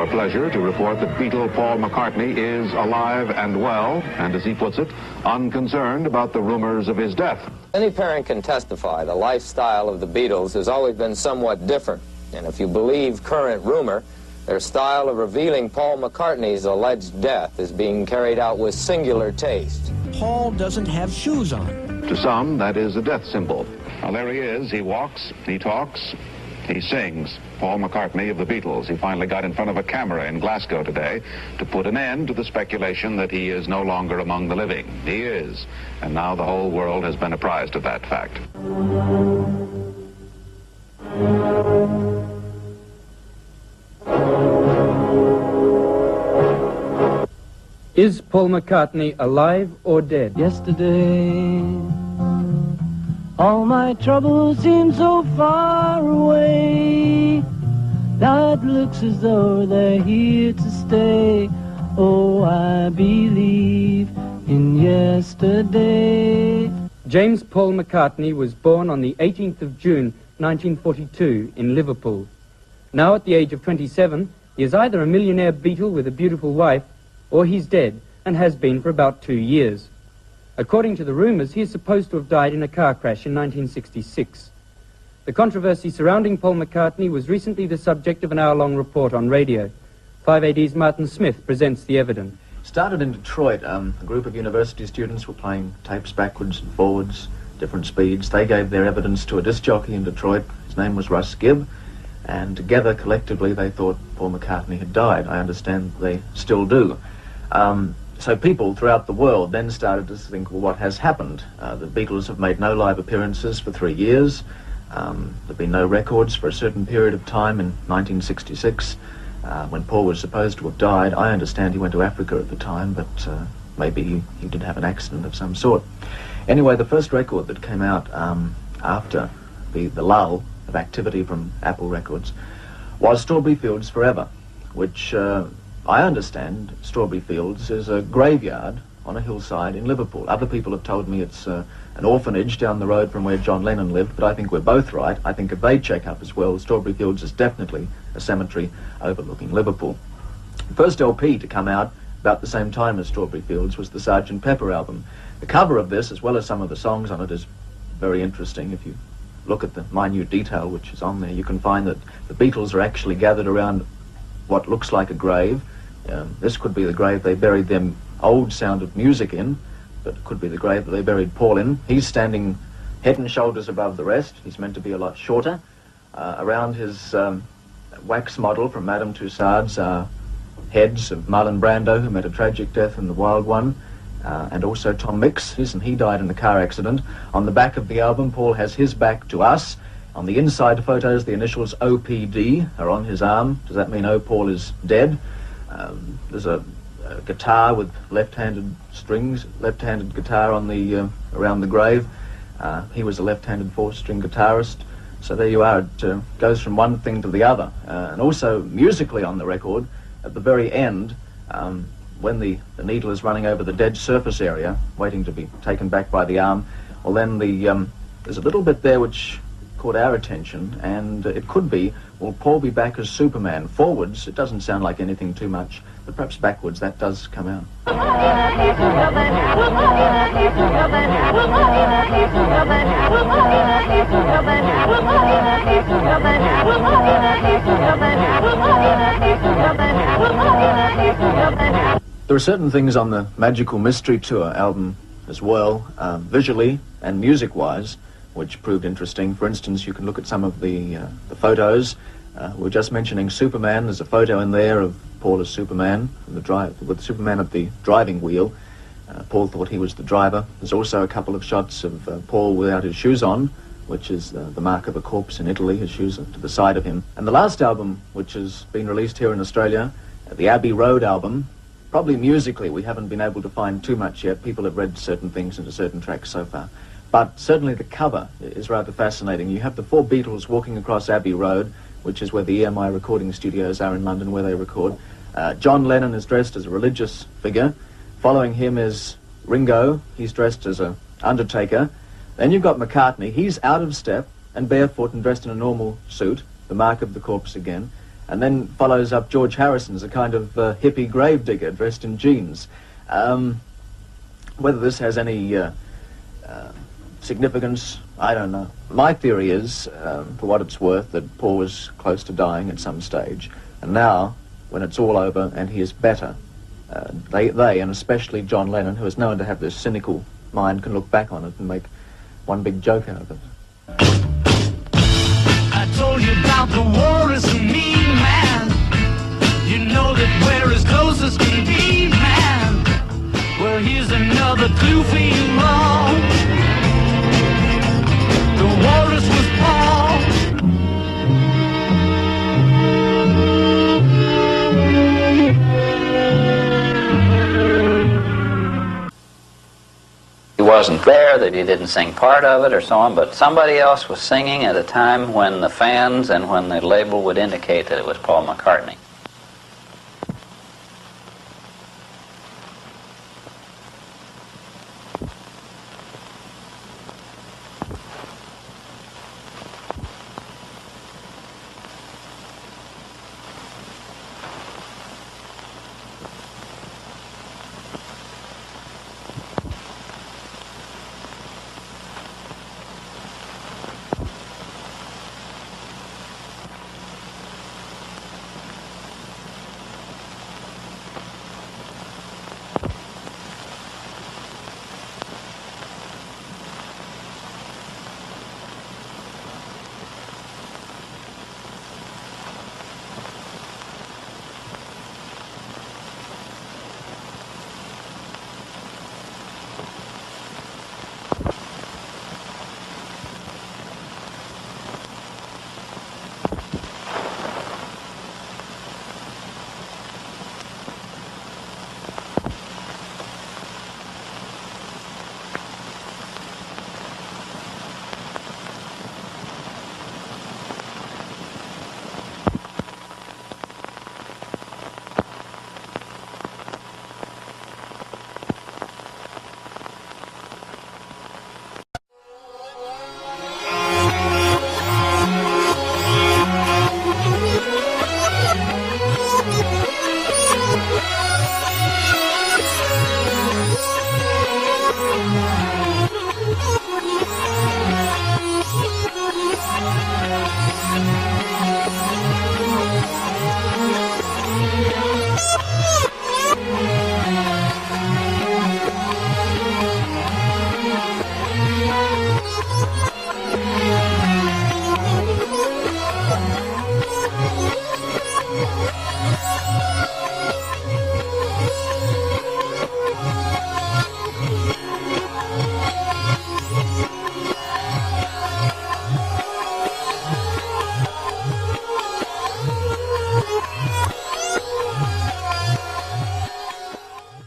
A pleasure to report that Beatle Paul McCartney is alive and well, and as he puts it, unconcerned about the rumors of his death. Any parent can testify the lifestyle of the Beatles has always been somewhat different. And if you believe current rumor, their style of revealing Paul McCartney's alleged death is being carried out with singular taste. Paul doesn't have shoes on. To some, that is a death symbol. Well, there he is. He walks, he talks, he sings. Paul McCartney of the Beatles. He finally got in front of a camera in Glasgow today to put an end to the speculation that he is no longer among the living. He is. And now the whole world has been apprised of that fact. Is Paul McCartney alive or dead? Yesterday, all my troubles seem so far away. Now it looks as though they're here to stay. Oh, I believe in yesterday. James Paul McCartney was born on the 18th of June, 1942, in Liverpool. Now at the age of 27, he is either a millionaire Beatle with a beautiful wife, or he's dead and has been for about 2 years. According to the rumors, he is supposed to have died in a car crash in 1966. The controversy surrounding Paul McCartney was recently the subject of an hour-long report on radio. 5AD's Martin Smith presents the evidence. Started in Detroit. A group of university students were playing tapes backwards and forwards, different speeds. They gave their evidence to a disc jockey in Detroit. His name was Russ Gibb, and together, collectively, they thought Paul McCartney had died. I understand they still do. So people throughout the world then started to think, well, what has happened? The Beatles have made no live appearances for 3 years. There have been no records for a certain period of time in 1966, when Paul was supposed to have died. I understand he went to Africa at the time, but maybe he did have an accident of some sort. Anyway, the first record that came out after the lull of activity from Apple Records was Strawberry Fields Forever, which I understand Strawberry Fields is a graveyard on a hillside in Liverpool. Other people have told me it's an orphanage down the road from where John Lennon lived, but I think we're both right. I think if they check up as well, Strawberry Fields is definitely a cemetery overlooking Liverpool. The first LP to come out about the same time as Strawberry Fields was the Sgt. Pepper album. The cover of this, as well as some of the songs on it, is very interesting. If you look at the minute detail which is on there, you can find that the Beatles are actually gathered around what looks like a grave. This could be the grave they buried their old Sound of Music in, but it could be the grave that they buried Paul in. He's standing head and shoulders above the rest. He's meant to be a lot shorter. Around his wax model from Madame Tussauds are heads of Marlon Brando, who met a tragic death in The Wild One, and also Tom Mix. He died in a car accident. On the back of the album, Paul has his back to us. On the inside photos, the initials OPD are on his arm. Does that mean Oh Paul is dead? There's a guitar with left-handed strings, left-handed guitar on the around the grave. He was a left-handed four-string guitarist. So there you are. It goes from one thing to the other. And also musically on the record, at the very end, when the needle is running over the dead surface area, waiting to be taken back by the arm, well then there's a little bit there which caught our attention, and it could be, will Paul be back as Superman? Forwards, it doesn't sound like anything too much, but perhaps backwards, that does come out. There are certain things on the Magical Mystery Tour album as well, visually and music-wise, which proved interesting. For instance, you can look at some of the photos. We were just mentioning Superman. There's a photo in there of Paul as Superman, with Superman at the driving wheel. Paul thought he was the driver. There's also a couple of shots of Paul without his shoes on, which is the mark of a corpse in Italy. His shoes are to the side of him. And the last album, which has been released here in Australia, the Abbey Road album, probably musically we haven't been able to find too much yet. People have read certain things into certain tracks so far. But certainly the cover is rather fascinating. You have the four Beatles walking across Abbey Road, which is where the EMI recording studios are in London, where they record. John Lennon is dressed as a religious figure. Following him is Ringo. He's dressed as an undertaker. Then you've got McCartney. He's out of step and barefoot and dressed in a normal suit, the mark of the corpse again. And then follows up George Harrison as a kind of hippie gravedigger dressed in jeans. Whether this has any significance, I don't know. My theory is, for what it's worth, that Paul was close to dying at some stage, and now, when it's all over and he is better, they, and especially John Lennon, who is known to have this cynical mind, can look back on it and make one big joke out of it. I told you about the war is a mean man. You know that we're as close as can be, man. Well, here's another clue for you all. The walrus was Paul. He wasn't there, that he didn't sing part of it or so on, but somebody else was singing at a time when the fans and when the label would indicate that it was Paul McCartney.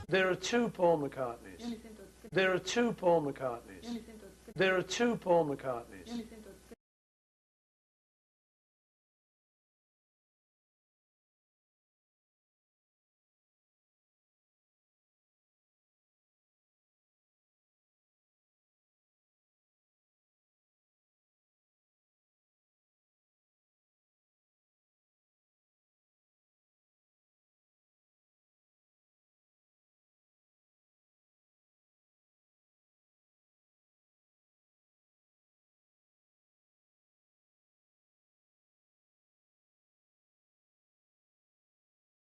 There are two Paul McCartneys. There are two Paul McCartneys. There are two Paul McCartneys.